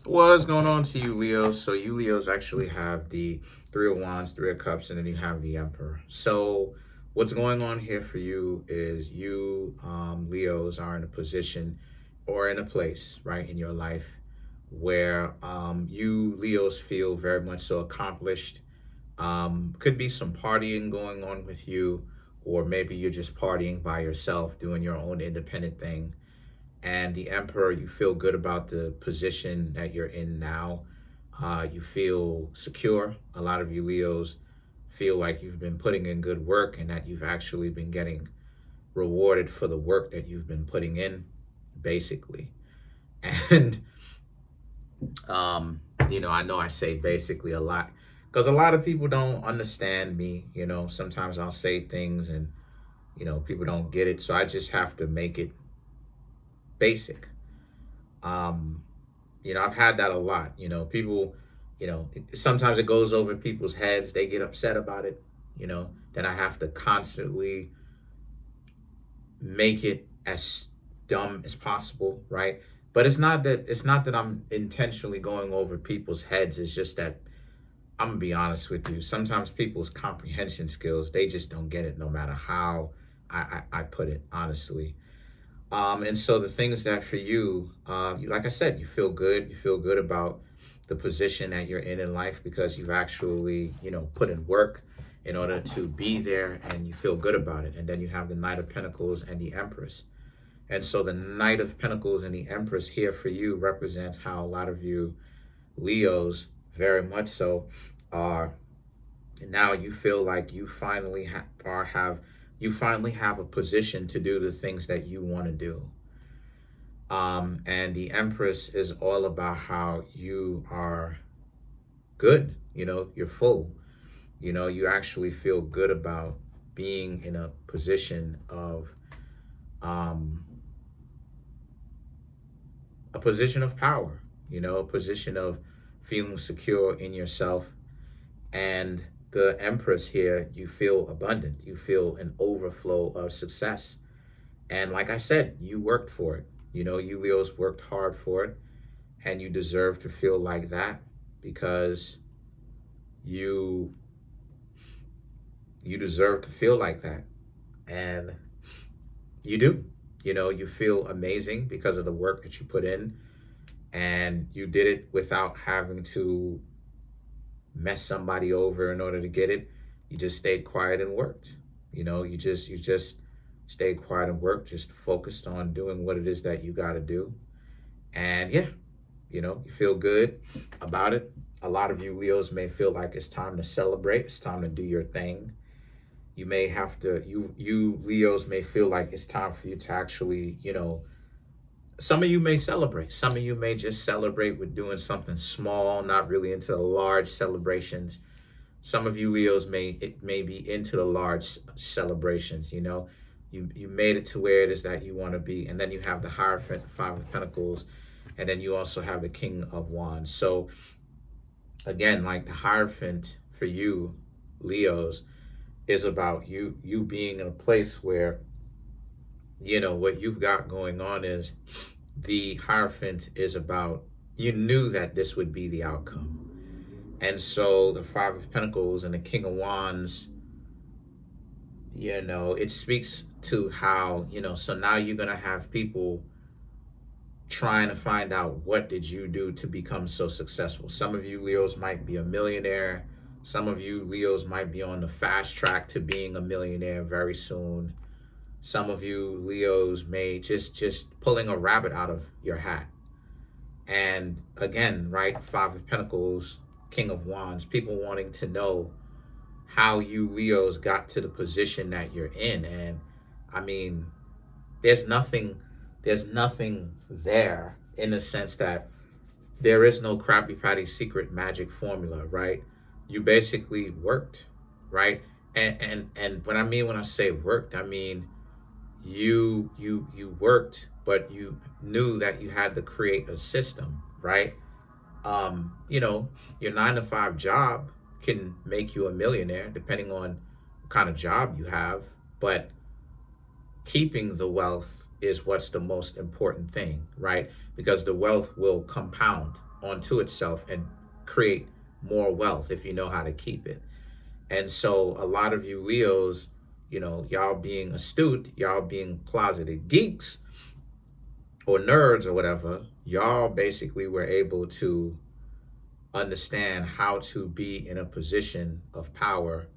What's going on to you, Leos? So you Leos actually have the Three of Wands, Three of Cups, and then you have the Emperor. So what's going on here for you is you, Leos, are in a position or in a place, right, in your life where you Leos feel very much so accomplished. Could be some partying going on with you, or maybe you're just partying by yourself, doing your own independent thing. And the Emperor, you feel good about the position that you're in now. You feel secure. A lot of you Leos feel like you've been putting in good work and that you've actually been getting rewarded for the work that you've been putting in, basically. And, um, I know I say basically a lot because a lot of people don't understand me. Sometimes I'll say things and, people don't get it. So I just have to make it basic. Um, I've had that a lot. People, sometimes it goes over people's heads. They get upset about it. Then I have to constantly make it as dumb as possible, right? But it's not that I'm intentionally going over people's heads. It's just that I'm gonna be honest with you. Sometimes people's comprehension skills, they just don't get it no matter how I put it, honestly. And so the things that for you, like I said, you feel good. You feel good about the position that you're in life because you've actually, put in work in order to be there and you feel good about it. And then you have the Knight of Pentacles and the Empress. And so the Knight of Pentacles and the Empress here for you represents how a lot of you Leos very much so are now you feel like you finally have a position to do the things that you want to do. And the Empress is all about how you are good. You're full. You actually feel good about being in a position of um, power. A position of feeling secure in yourself. And the Empress here, you feel abundant. You feel an overflow of success. And like I said, you worked for it. You Leos worked hard for it. And you deserve to feel like that because you deserve to feel like that. And you do. You feel amazing because of the work that you put in. And you did it without having to mess somebody over in order to get it. You just stayed quiet and worked. You just stayed quiet and worked, just focused on doing what it is that you got to do. And yeah, you feel good about it. A lot of you Leos may feel like it's time to celebrate. It's time to do your thing. You may have to, you Leos may feel like it's time for you to actually, some of you may celebrate. Some of you may just celebrate with doing something small, not really into the large celebrations. Some of you Leos may be into the large celebrations. You made it to where it is that you want to be. And then you have the Hierophant, Five of Pentacles, and then you also have the King of Wands. So again, like the Hierophant for you Leos is about you being in a place where what you've got going on is the Hierophant is about you knew that this would be the outcome. And so the Five of Pentacles and the King of Wands, it speaks to how, so now you're going to have people trying to find out what did you do to become so successful. Some of you Leos might be a millionaire. Some of you Leos might be on the fast track to being a millionaire very soon. Some of you Leos may just pulling a rabbit out of your hat. And again, right, Five of Pentacles, King of Wands, people wanting to know how you Leos got to the position that you're in. And I mean, there's nothing there in the sense that there is no Krabby Patty secret magic formula, right? You basically worked, right? And when I say worked, I mean you worked, but you knew that you had to create a system, right? Your 9 to 5 job can make you a millionaire depending on what kind of job you have, but keeping the wealth is what's the most important thing, right? Because the wealth will compound. onto itself and create more wealth if you know how to keep it. And so a lot of you Leos, y'all being astute, y'all being closeted geeks or nerds or whatever, y'all basically were able to understand how to be in a position of power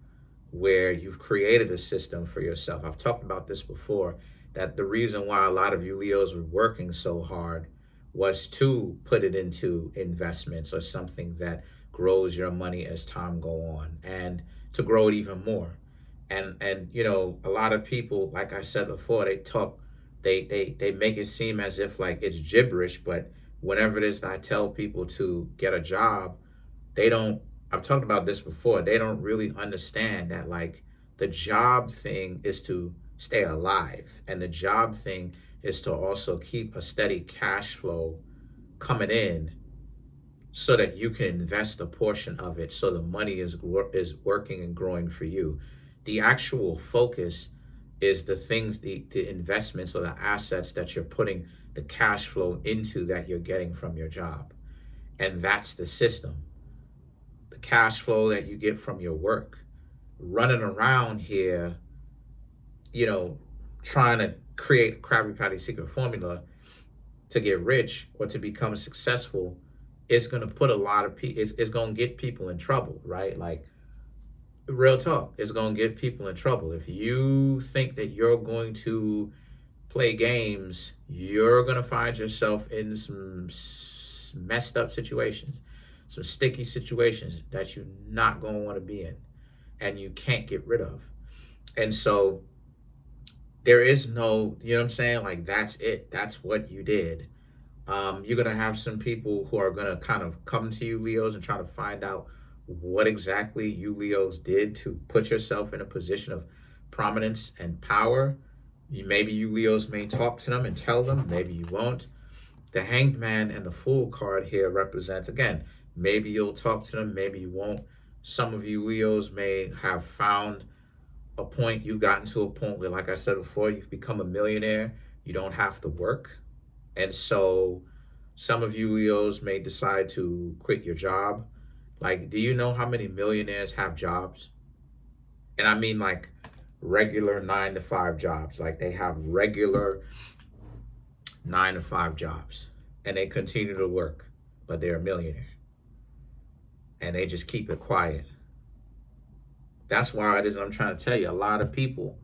where you've created a system for yourself. I've talked about this before, that the reason why a lot of you Leos were working so hard was to put it into investments or something that grows your money as time go on, and to grow it even more. And a lot of people, like I said before, they make it seem as if like it's gibberish, but whenever it is that I tell people to get a job, they don't, I've talked about this before, they don't really understand that like the job thing is to stay alive, and the job thing is to also keep a steady cash flow coming in so that you can invest a portion of it so the money is working and growing for you. The actual focus is the things, the investments or the assets that you're putting the cash flow into that you're getting from your job. And that's the system. The cash flow that you get from your work. Running around here, you know, trying to create a Krabby Patty secret formula to get rich or to become successful is going to put a lot of people, it's going to get people in trouble, right? Like, real talk, it's going to get people in trouble. If you think that you're going to play games, you're going to find yourself in some messed up situations, some sticky situations that you're not going to want to be in and you can't get rid of. And so there is no, you know what I'm saying? Like, that's it. That's what you did. You're going to have some people who are going to kind of come to you, Leos, and try to find out what exactly you Leos did to put yourself in a position of prominence and power. Maybe you Leos may talk to them and tell them, maybe you won't. The Hanged Man and the Fool card here represents, again, maybe you'll talk to them, maybe you won't. Some of you Leos may have found a point, you've gotten to a point where, like I said before, you've become a millionaire, you don't have to work. And so some of you Leos may decide to quit your job. Like, do you know how many millionaires have jobs? And I mean like regular 9 to 5 jobs. Like, they have regular 9 to 5 jobs and they continue to work, but they're a millionaire and they just keep it quiet. That's why it is I'm trying to tell you, a lot of people,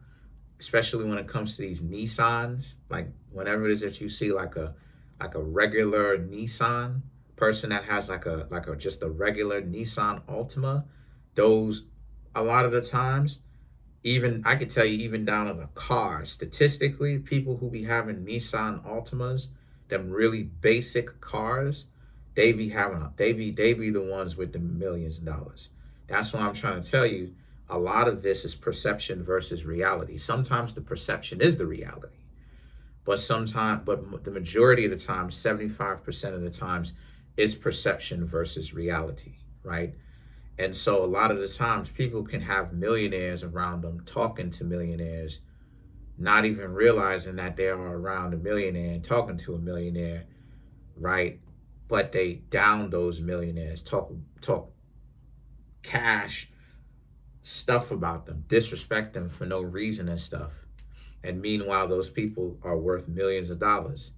especially when it comes to these Nissans, like whenever it is that you see like a regular Nissan person that has like a just a regular Nissan Altima, those, a lot of the times, even I could tell you, even down in a car, statistically, people who be having Nissan Altimas, them really basic cars, they be having they be the ones with the millions of dollars. That's why I'm trying to tell you, a lot of this is perception versus reality. Sometimes the perception is the reality, but the majority of the time, 75% of the times, is perception versus reality, right? And so a lot of the times people can have millionaires around them talking to millionaires, not even realizing that they are around a millionaire and talking to a millionaire, right? But they down those millionaires, talk cash stuff about them, disrespect them for no reason and stuff. And meanwhile, those people are worth millions of dollars.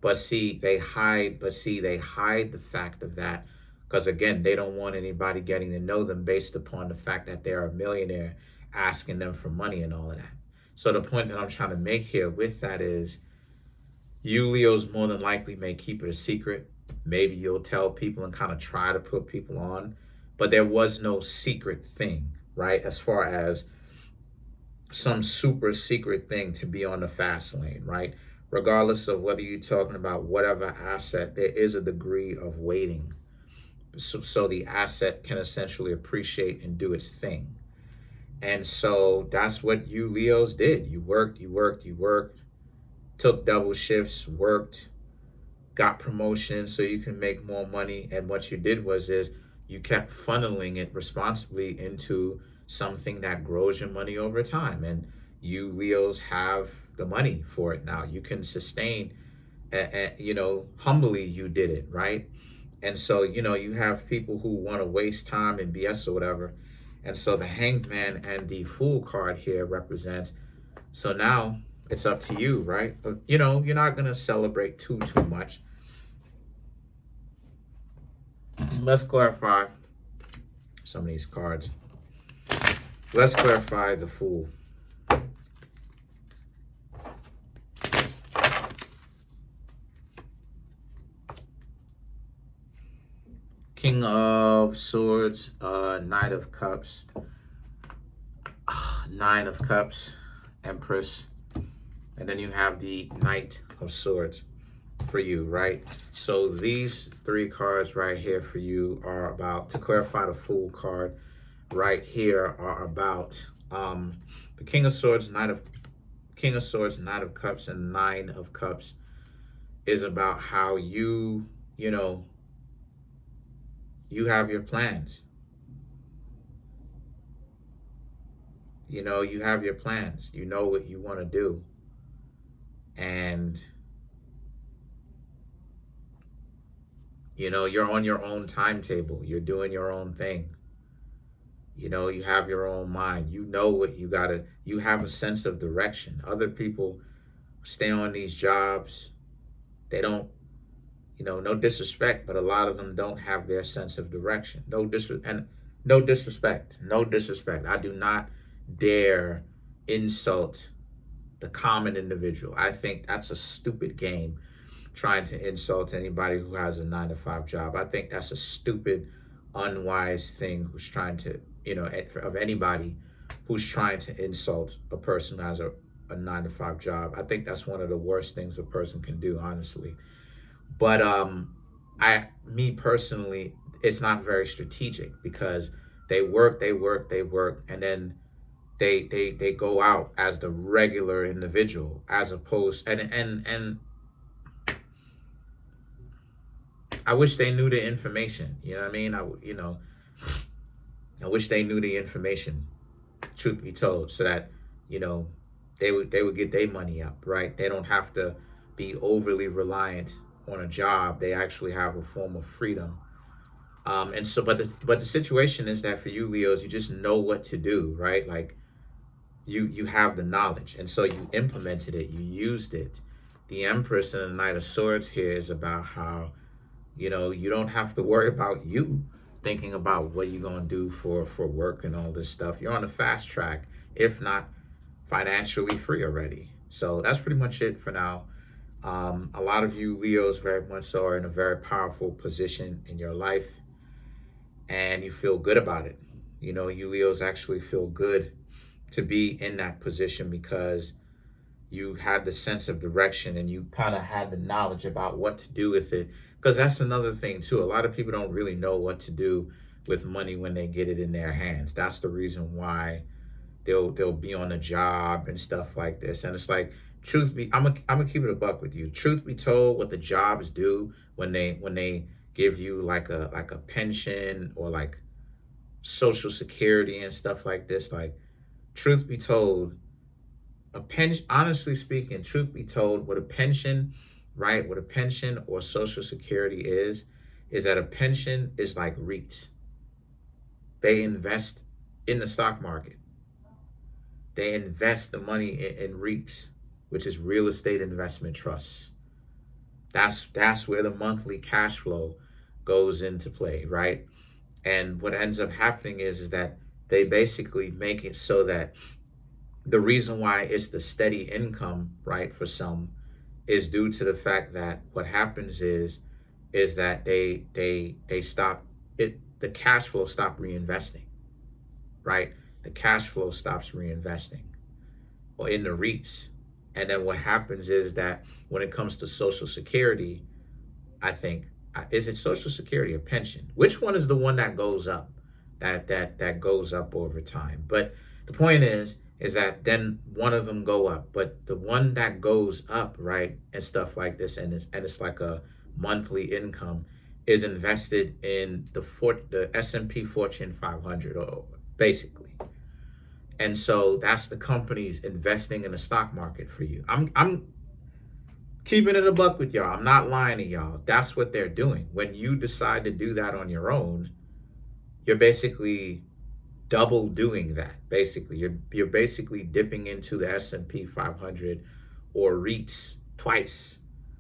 But see, they hide the fact of that, because again, they don't want anybody getting to know them based upon the fact that they're a millionaire asking them for money and all of that. So the point that I'm trying to make here with that is, you Leos more than likely may keep it a secret. Maybe you'll tell people and kind of try to put people on, but there was no secret thing, right? As far as some super secret thing to be on the fast lane, right? Regardless of whether you're talking about whatever asset, there is a degree of waiting. So the asset can essentially appreciate and do its thing. And so that's what you Leos did. You worked, took double shifts, worked, got promotions so you can make more money. And what you did is you kept funneling it responsibly into something that grows your money over time. And you Leos have the money for it now. You can sustain, humbly you did it, right? And so, you have people who want to waste time and BS or whatever. And so the Hanged Man and the Fool card here represents. So now it's up to you, right? But you're not gonna celebrate too much. Let's clarify some of these cards. Let's clarify the Fool. King of Swords, Knight of Cups, Nine of Cups, Empress, and then you have the Knight of Swords for you, right? So these three cards right here for you are about, to clarify the Fool card right here, are about the King of Swords, Knight of Cups, and Nine of Cups is about how you have your plans. You have your plans. You know what you want to do. And, you're on your own timetable. You're doing your own thing. You have your own mind. You know what you have a sense of direction. Other people stay on these jobs. They don't, no disrespect, but a lot of them don't have their sense of direction. No disrespect. I do not dare insult the common individual. I think that's a stupid game, trying to insult anybody who has a 9-to-5 job. I think that's a stupid, unwise thing who's trying to, of anybody who's trying to insult a person who has a 9-to-5 job. I think that's one of the worst things a person can do, honestly. But me personally, it's not very strategic, because they work, and then they go out as the regular individual, as opposed, and I wish they knew the information. You know what I mean? I wish they knew the information, truth be told, so that they would get their money up, right? They don't have to be overly reliant on a job. They actually have a form of freedom. And so, but the situation is that for you, Leos, you just know what to do, right? Like you have the knowledge, and so you implemented it, you used it. The Empress and the Knight of Swords here is about how you don't have to worry about you thinking about what you're going to do for work and all this stuff. You're on a fast track, if not financially free already. So that's pretty much it for now. A lot of you Leos very much so are in a very powerful position in your life, and you feel good about it. You Leos actually feel good to be in that position, because you had the sense of direction and you kind of had the knowledge about what to do with it. Because that's another thing too. A lot of people don't really know what to do with money when they get it in their hands. That's the reason why they'll be on a job and stuff like this. And it's like, I'm gonna keep it a buck with you. Truth be told, what the jobs do when they give you like a pension or like Social Security and stuff like this, like, truth be told, a pension, honestly speaking, truth be told, what a pension, right? What a pension or Social Security is that a pension is like REITs. They invest in the stock market. They invest the money in REITs, which is real estate investment trusts. That's where the monthly cash flow goes into play, right? And what ends up happening is that they basically make it so that the reason why it's the steady income, right, for some, is due to the fact that what happens is that they stop it, the cash flow stop reinvesting, right? The cash flow stops reinvesting or in the REITs. And then what happens is that when it comes to Social Security, I think, is it Social Security or pension? Which one is the one that goes up? That goes up over time. But the point is that then one of them go up, but the one that goes up, right, and stuff like this, and it's like a monthly income, is invested in the S&P Fortune 500, or basically. And so that's the companies investing in the stock market for you. Keeping it a buck with y'all. I'm not lying to y'all. That's what they're doing. When you decide to do that on your own, you're basically double doing that. Basically, you're basically dipping into the S&P 500 or REITs twice,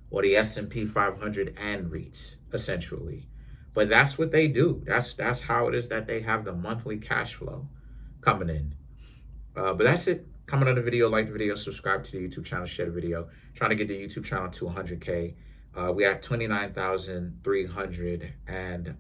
or the S&P 500 and REITs essentially. But that's what they do. That's how it is that they have the monthly cash flow coming in. But that's it. Comment on the video, like the video, subscribe to the YouTube channel, share the video. Trying to get the YouTube channel to 100K. We at 29,300 and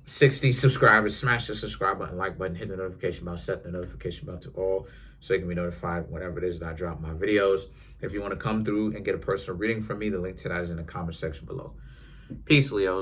60 subscribers. Smash the subscribe button, like button, hit the notification bell, set the notification bell to all so you can be notified whenever it is that I drop my videos. If you want to come through and get a personal reading from me, the link to that is in the comment section below. Peace, Leos.